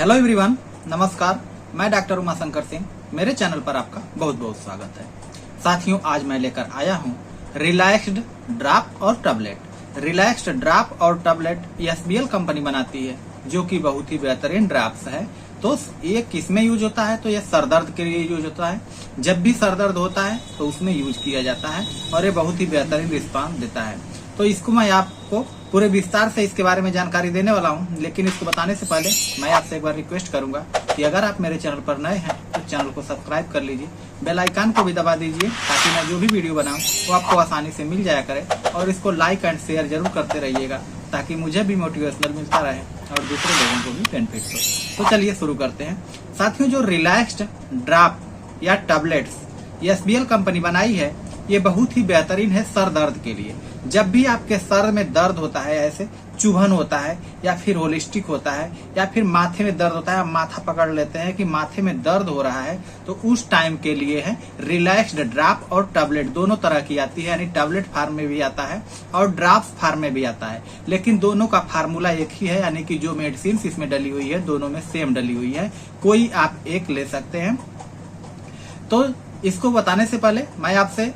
Hello everyone, नमस्कार। मैं doctor Umashankar Singh. मेरे चैनल पर आपका बहुत बहुत स्वागत है। साथियों, आज मैं लेकर आया हूँ रिलैक्स्ड ड्रॉप और टैबलेट। रिलैक्स्ड ड्रॉप और टैबलेट एसबीएल कंपनी बनाती है, जो कि बहुत ही बेहतरीन ड्रॉप्स है। तो ये किस में यूज होता है? तो ये सर दर्द के लिए यूज होता है। जब भी सर दर्द होता है तो उसमें यूज किया जाता है और ये बहुत ही बेहतरीन रिस्पांस देता है। तो इसको मैं आपको पूरे विस्तार से इसके बारे में जानकारी देने वाला हूं, लेकिन इसको बताने से पहले मैं आपसे एक बार रिक्वेस्ट करूंगा कि अगर आप मेरे चैनल पर नए हैं तो चैनल को सब्सक्राइब कर लीजिए, बेल आइकन को भी दबा दीजिए, ताकि मैं जो भी वीडियो बनाऊं वो आपको आसानी से मिल जाया करे। और इसको लाइक एंड शेयर जरूर करते रहिएगा, ताकि मुझे भी मोटिवेशनल मिलता रहे और दूसरे लोगों को भी बेनिफिट हो। तो चलिए शुरू करते हैं। साथियों, जो रिलैक्स्ड ड्रॉप या टैबलेट्स एसबीएल कंपनी बनाई है, ये बहुत ही बेहतरीन है सर दर्द के लिए। जब भी आपके सर में दर्द होता है, ऐसे चुभन होता है या फिर होलिस्टिक होता है या फिर माथे में दर्द होता है, माथा पकड़ लेते हैं कि माथे में दर्द हो रहा है, तो उस टाइम के लिए है रिलैक्स्ड ड्रॉप और टैबलेट। दोनों तरह की आती है, यानी टैबलेट फार्म में भी आता है और ड्रॉप्स फार्म में भी आता है, लेकिन दोनों का फार्मूला एक ही है, यानी कि जो मेडिसिन इसमें डली हुई है दोनों में सेम डली हुई है। कोई आप एक ले सकते हैं। तो इसको बताने से पहले मैं आपसे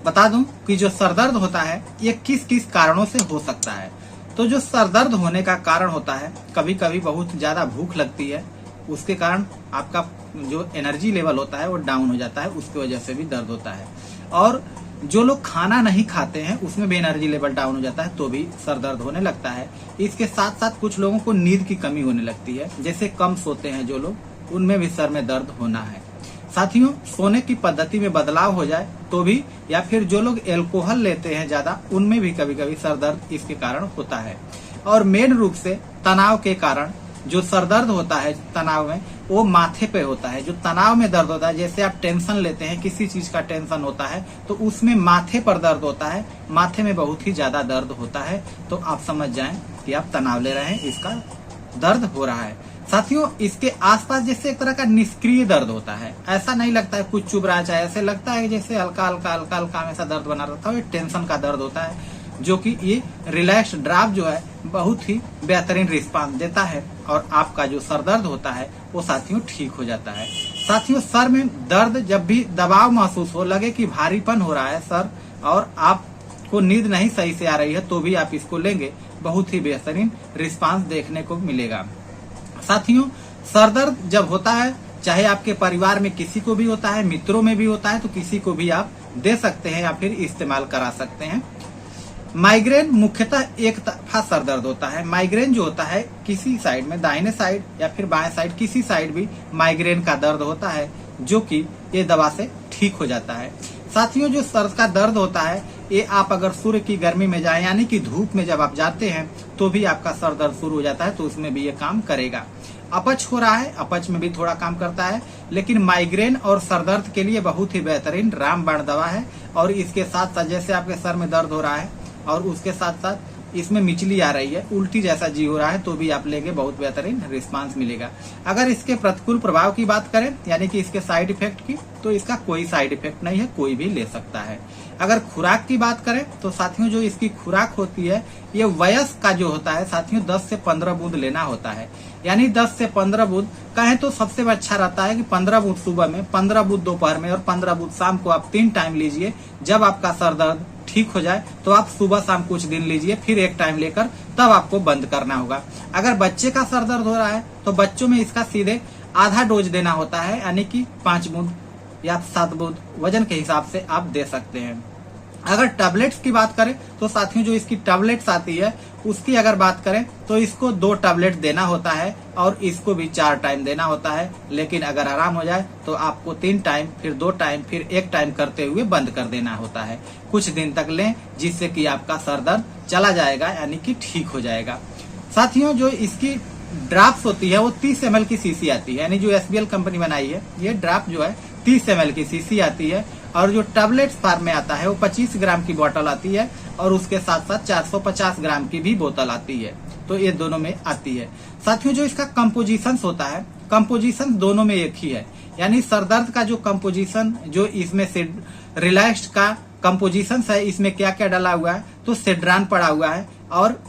बता दूं कि जो सरदर्द होता है ये किस किस कारणों से हो सकता है। तो जो सरदर्द होने का कारण होता है, कभी कभी बहुत ज्यादा भूख लगती है, उसके कारण आपका जो एनर्जी लेवल होता है वो डाउन हो जाता है, उसकी वजह से भी दर्द होता है। और जो लोग खाना नहीं खाते हैं उसमें भी एनर्जी लेवल डाउन हो जाता है, तो भी सर दर्द होने लगता है। इसके साथ साथ कुछ लोगों को नींद की कमी होने लगती है, जैसे कम सोते हैं जो लोग, उनमें भी सर में दर्द होना है। साथियों, सोने की पद्धति में बदलाव हो जाए तो भी, या फिर जो लोग एल्कोहल लेते हैं ज्यादा, उनमें भी कभी कभी सर दर्द इसके कारण होता है। और मेन रूप से तनाव के कारण जो सर दर्द होता है तनाव में, वो माथे पे होता है। जो तनाव में दर्द होता है, जैसे आप टेंशन लेते हैं, किसी चीज का टेंशन होता है तो उसमें माथे पर दर्द होता है, माथे में बहुत ही ज्यादा दर्द होता है, तो आप समझ जाएं कि आप तनाव ले रहे हैं, इसका दर्द हो रहा है। साथियों, इसके आसपास जैसे एक तरह का निष्क्रिय दर्द होता है, ऐसा नहीं लगता है कुछ चुभ रहा है, ऐसे लगता है जैसे हल्का हल्का हल्का हल्का हमेशा दर्द बना रहता है। ये टेंशन का दर्द होता है, जो कि ये रिलैक्स ड्रॉप जो है बहुत ही बेहतरीन रिस्पांस देता है और आपका जो सर दर्द होता है वो साथियों ठीक हो जाता है। साथियों, सर में दर्द जब भी दबाव महसूस हो, लगे कि भारीपन हो रहा है सर और आपको नींद नहीं सही से आ रही है, तो भी आप इसको लेंगे, बहुत ही बेहतरीन रिस्पांस देखने को मिलेगा। साथियों, सर दर्द जब होता है, चाहे आपके परिवार में किसी को भी होता है, मित्रों में भी होता है, तो किसी को भी आप दे सकते हैं या फिर इस्तेमाल करा सकते हैं। माइग्रेन मुख्यतः एक तरफा सर दर्द होता है। माइग्रेन जो होता है किसी साइड में, दाहिने साइड या फिर बाएं साइड, किसी साइड भी माइग्रेन का दर्द होता है, जो कि ये दवा से ठीक हो जाता है। साथियों, जो सर का दर्द होता है, ये आप अगर सूर्य की गर्मी में जाए, यानी कि धूप में जब आप जाते हैं, तो भी आपका सर दर्द शुरू हो जाता है, तो उसमें भी ये काम करेगा। अपच हो रहा है, अपच में भी थोड़ा काम करता है, लेकिन माइग्रेन और सर दर्द के लिए बहुत ही बेहतरीन रामबाण दवा है। और इसके साथ साथ जैसे आपके सर में दर्द हो रहा है और उसके साथ साथ इसमें मिचली आ रही है, उल्टी जैसा जी हो रहा है, तो भी आप लेंगे, बहुत बेहतरीन रिस्पांस मिलेगा। अगर इसके प्रतिकूल प्रभाव की बात करें, यानी कि इसके साइड इफेक्ट की, तो इसका कोई साइड इफेक्ट नहीं है, कोई भी ले सकता है। अगर खुराक की बात करें तो साथियों, जो इसकी खुराक होती है, ये वयस्क का जो होता है साथियों 10 से 15 बूंद लेना होता है। यानी 10 से 15 बूंद कहें तो सबसे अच्छा रहता है कि 15 बूंद सुबह में, 15 बूंद दोपहर में और 15 बूंद शाम को आप 3 टाइम लीजिए। जब आपका सर दर्द ठीक हो जाए तो आप सुबह शाम कुछ दिन लीजिए, फिर एक टाइम लेकर तब आपको बंद करना होगा। अगर बच्चे का सर दर्द हो रहा है तो बच्चों में इसका सीधे आधा डोज देना होता है, यानी कि 5 बूंद या 7 बूंद वजन के हिसाब से आप दे सकते हैं। अगर टैबलेट्स की बात करें तो साथियों, जो इसकी टैबलेट्स आती है उसकी अगर बात करें तो इसको 2 टैबलेट देना होता है और इसको भी 4 टाइम देना होता है। लेकिन अगर आराम हो जाए तो आपको 3 टाइम, फिर 2 टाइम, फिर 1 टाइम करते हुए बंद कर देना होता है। कुछ दिन तक लें, जिससे कि आपका सर दर्द चला जाएगा, यानी कि ठीक हो जाएगा। साथियों, जो इसकी ड्रॉप्स होती है वो 30 ml की शीशी आती है, यानी जो एसबीएल कंपनी बनाई है, ये ड्रॉप जो है 30 ml की शीशी आती है। और जो टैबलेट्स फार्म में आता है वो 25 ग्राम की बोतल आती है और उसके साथ साथ 450 ग्राम की भी बोतल आती है, तो ये दोनों में आती है। साथियों, जो इसका कंपोजिशन होता है, कंपोजिशन दोनों में एक ही है, यानी सरदर्द का जो कंपोजिशन, जो इसमें से रिलैक्स्ड का कंपोजिशन है, इसमें क्या क्या डाला हुआ है, तो सेड्रान पड़ा हुआ है और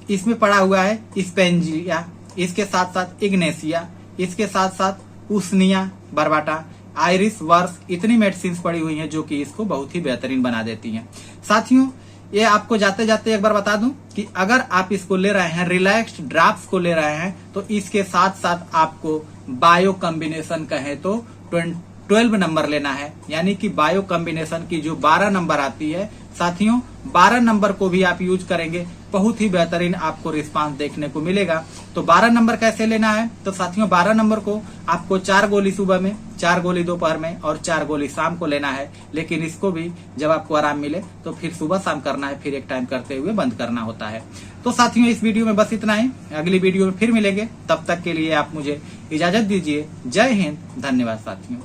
इसमें पड़ा हुआ है स्पेंजिया, इसके साथ साथ इग्नेशिया, इसके साथ साथ उसनिया बरबाटा, आयरिस वर्स, इतनी मेडिसिन पड़ी हुई हैं जो कि इसको बहुत ही बेहतरीन बना देती हैं। साथियों, ये आपको जाते जाते एक बार बता दूं कि अगर आप इसको ले रहे हैं, रिलैक्स्ड ड्रॉप्स को ले रहे हैं, तो इसके साथ साथ आपको बायो कॉम्बिनेशन कहे तो 12 नंबर लेना है। यानी कि बायो कॉम्बिनेशन की जो 12 नंबर आती है साथियों, 12 नंबर को भी आप यूज करेंगे, बहुत ही बेहतरीन आपको रिस्पांस देखने को मिलेगा। तो 12 नंबर कैसे लेना है? तो साथियों 12 नंबर को आपको 4 गोली सुबह में, 4 गोली दोपहर में और 4 गोली शाम को लेना है। लेकिन इसको भी जब आपको आराम मिले तो फिर सुबह शाम करना है, फिर एक टाइम करते हुए बंद करना होता है। तो साथियों इस वीडियो में बस इतना ही, अगली वीडियो में फिर मिलेंगे, तब तक के लिए आप मुझे इजाजत दीजिए। जय हिंद, धन्यवाद साथियों।